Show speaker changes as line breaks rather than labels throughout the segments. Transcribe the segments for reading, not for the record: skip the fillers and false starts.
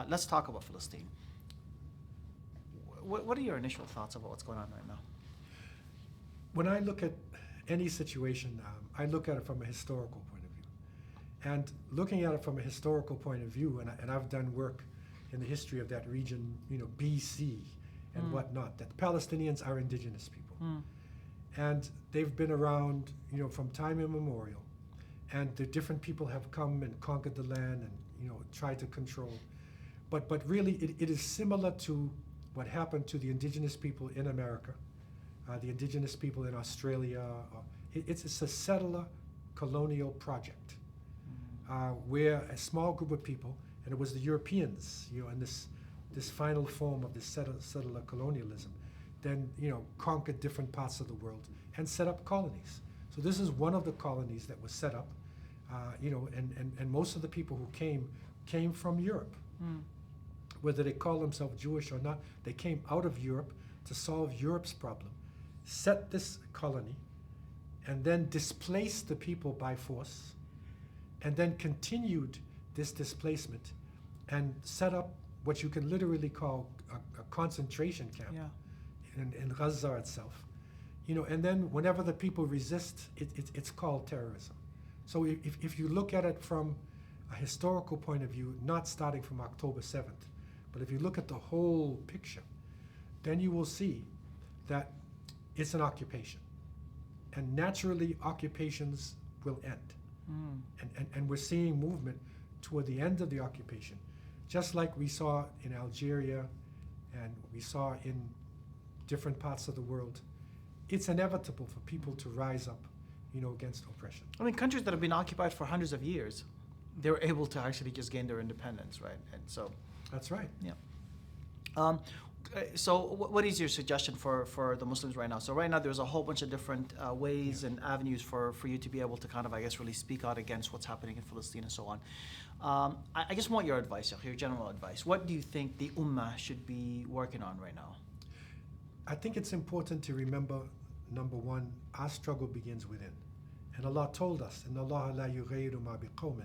let's talk about Palestine. What are your initial thoughts about what's going on right now?
When I look at any situation, I look at it from a historical point of view. And looking at it from a historical point of view, and I've done work in the history of that region, BC and whatnot, that the Palestinians are indigenous people. And they've been around, from time immemorial. And the different people have come and conquered the land and, tried to control. But really, it is similar to what happened to the indigenous people in America, the indigenous people in Australia. It's a settler colonial project where a small group of people, and it was the Europeans, in this final form of this settler colonialism, then conquered different parts of the world and set up colonies. So this is one of the colonies that was set up, and most of the people who came from Europe. Whether they call themselves Jewish or not, they came out of Europe to solve Europe's problem, set this colony, and then displaced the people by force, and then continued this displacement and set up what you can literally call a concentration camp in Gaza itself. And then whenever the people resist, it's called terrorism. So if you look at it from a historical point of view, not starting from October 7th, but if you look at the whole picture, then you will see that it's an occupation. And naturally, occupations will end. And we're seeing movement toward the end of the occupation, just like we saw in Algeria and we saw in different parts of the world. It's inevitable for people to rise up, against oppression.
I mean, countries that have been occupied for hundreds of years, they were able to actually just gain their independence, right? And so...
That's right.
Yeah. So what is your suggestion for the Muslims right now? So right now there's a whole bunch of different ways and avenues for you to be able to kind of, really speak out against what's happening in Palestine and so on. I just want your advice, your general advice. What do you think the Ummah should be working on right now?
I think it's important to remember, number one, our struggle begins within. And Allah told us, إِنَّ اللَّهَ لَا يُغَيِّرُ مَا بِقَوْمٍ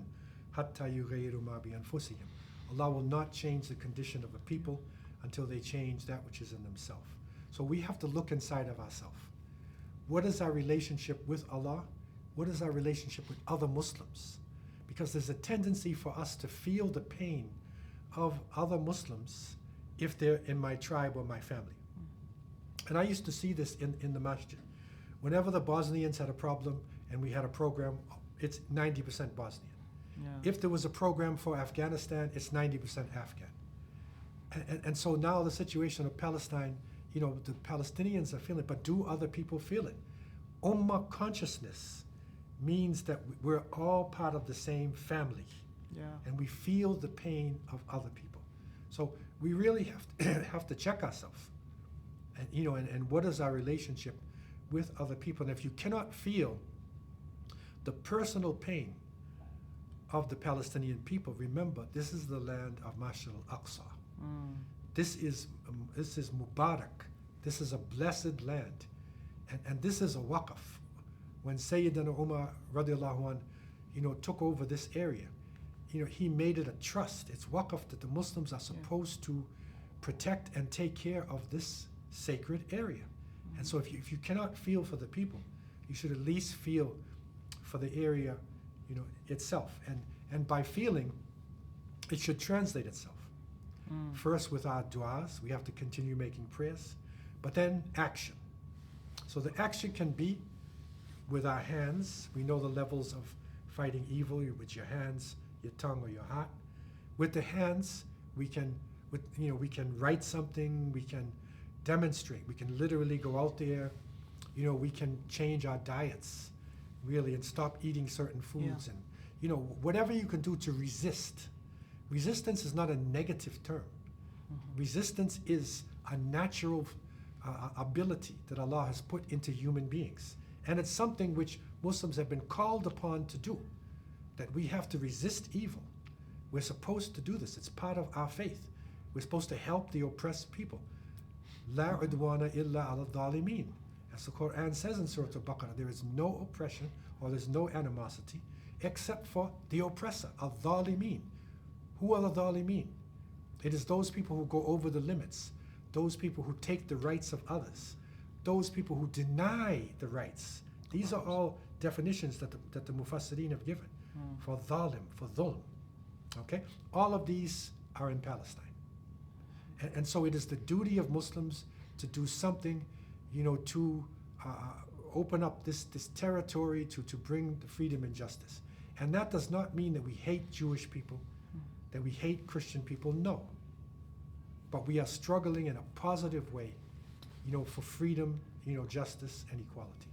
حَتَّى يُغَيِّرُ مَا بِأَنفُسِهِمْ. Allah will not change the condition of a people until they change that which is in themselves. So we have to look inside of ourselves. What is our relationship with Allah? What is our relationship with other Muslims? Because there's a tendency for us to feel the pain of other Muslims if they're in my tribe or my family. And I used to see this in the masjid. Whenever the Bosnians had a problem and we had a program, it's 90% Bosnian.
Yeah.
If there was a program for Afghanistan, it's 90% Afghan. And so now the situation of Palestine, the Palestinians are feeling it, but do other people feel it? Ummah consciousness means that we're all part of the same family.
Yeah.
And we feel the pain of other people. So we really have to check ourselves. And, and what is our relationship with other people? And if you cannot feel the personal pain of the Palestinian people, remember, this is the land of Masjid al-Aqsa. This is Mubarak. This is a blessed land. And this is a waqf. When Sayyidina Umar radiallahu anh, took over this area, he made it a trust. It's waqf that the Muslims are supposed to protect and take care of this sacred area. And so if you cannot feel for the people, you should at least feel for the area, itself. And by feeling, it should translate itself. First with our du'as, we have to continue making prayers, but then action. So the action can be with our hands. We know the levels of fighting evil with your hands, your tongue, or your heart. With the hands, we can write something, we can demonstrate, we can literally go out there, we can change our diets, really, and stop eating certain foods, and whatever you can do to resist. Resistance is not a negative term. Resistance is a natural ability that Allah has put into human beings. And it's something which Muslims have been called upon to do, that we have to resist evil. We're supposed to do this. It's part of our faith. We're supposed to help the oppressed people. La udwana illa ala dhalimin. As the Quran says in Surah Al-Baqarah, there is no oppression or there's no animosity except for the oppressor, al-dhalimin. Who are the dhalimin? It is those people who go over the limits, those people who take the rights of others, those people who deny the rights. These are all definitions that the Mufassirin have given for dhalim, for dhulm. Okay? All of these are in Palestine. And so it is the duty of Muslims to do something, to open up this territory to bring the freedom and justice. And that does not mean that we hate Jewish people, that we hate Christian people, no. But we are struggling in a positive way, for freedom, justice and equality.